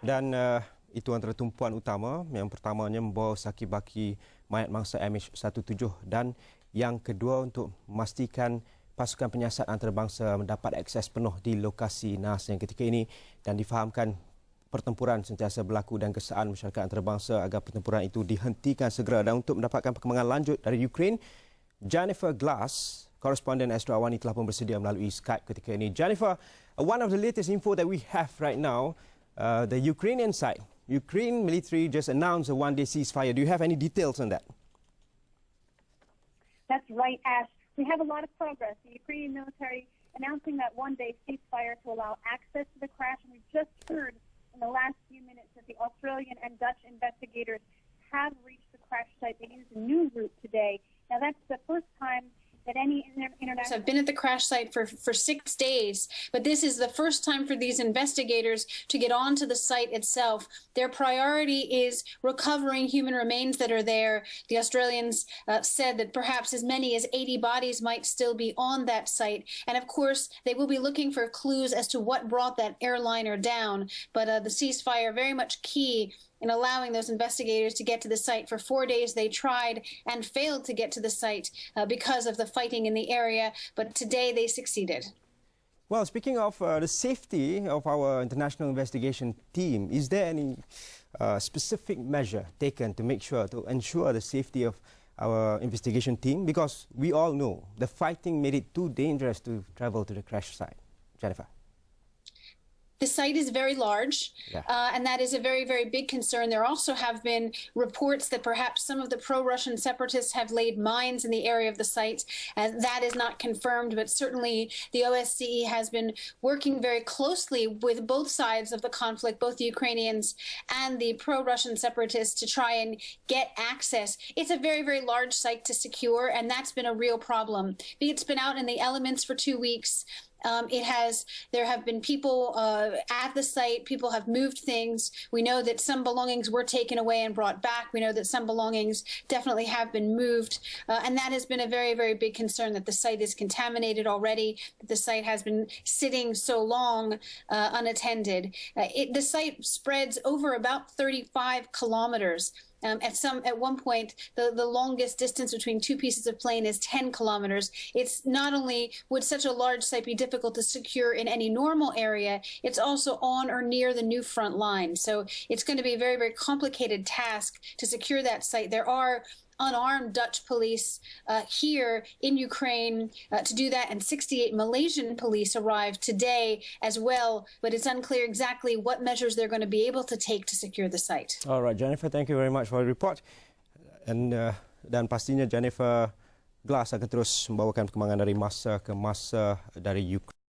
Dan itu antara tumpuan utama. Yang pertamanya membawa saki-baki mayat mangsa MH17 dan yang kedua untuk memastikan pasukan penyiasat antarabangsa mendapat akses penuh di lokasi nahas yang ketika ini dan difahamkan pertempuran sentiasa berlaku dan kesaan masyarakat antarabangsa agar pertempuran itu dihentikan segera. Dan untuk mendapatkan perkembangan lanjut dari Ukraine, Jennifer Glass, koresponden Astro Awani telah pun bersedia melalui Skype ketika ini. Jennifer, one of the latest info that we have right now, the Ukrainian side, Ukraine military just announced a one-day ceasefire. Do you have any details on that? That's right, Ash. We have a lot of progress. The Ukrainian military announcing that one-day ceasefire to allow access to the crash. And we've just heard in the last few minutes that the Australian and Dutch investigators have reached the crash site. They used a new route today. Now, that's the first time that any international... I've been at the crash site for 6 days, but this is the first time for these investigators to get onto the site itself. Their priority is recovering human remains that are there. The Australians said that perhaps as many as 80 bodies might still be on that site. And of course, they will be looking for clues as to what brought that airliner down. But the ceasefire very much key in allowing those investigators to get to the site. For 4 days, they tried and failed to get to the site because of the fighting in the area, but today they succeeded. Well, speaking of the safety of our international investigation team, is there any specific measure taken to make sure, to ensure the safety of our investigation team? Because we all know the fighting made it too dangerous to travel to the crash site. Jennifer. The site is very large, Yeah. and that is a very, very big concern. There also have been reports that perhaps some of the pro-Russian separatists have laid mines in the area of the site. That is not confirmed, but certainly the OSCE has been working very closely with both sides of the conflict, both the Ukrainians and the pro-Russian separatists, to try and get access. It's a very, very large site to secure, and that's been a real problem. It's been out in the elements for 2 weeks. There have been people at the site. People have moved things. We know that some belongings were taken away and brought back. We know that some belongings definitely have been moved. And that has been a very, very big concern, that the site is contaminated already, that the site has been sitting so long unattended. The site spreads over about 35 kilometers. At one point, the longest distance between two pieces of plane is 10 kilometers. It's not only would such a large site be difficult to secure in any normal area, it's also on or near the new front line. So it's going to be a very, very complicated task to secure that site. There are unarmed Dutch police here in Ukraine to do that, and 68 Malaysian police arrived today as well, but it's unclear exactly what measures they're going to be able to take to secure the site. All right, Jennifer, thank you very much for the report. Dan pastinya Jennifer Glass akan terus membawakan perkembangan dari masa ke masa dari Ukraine.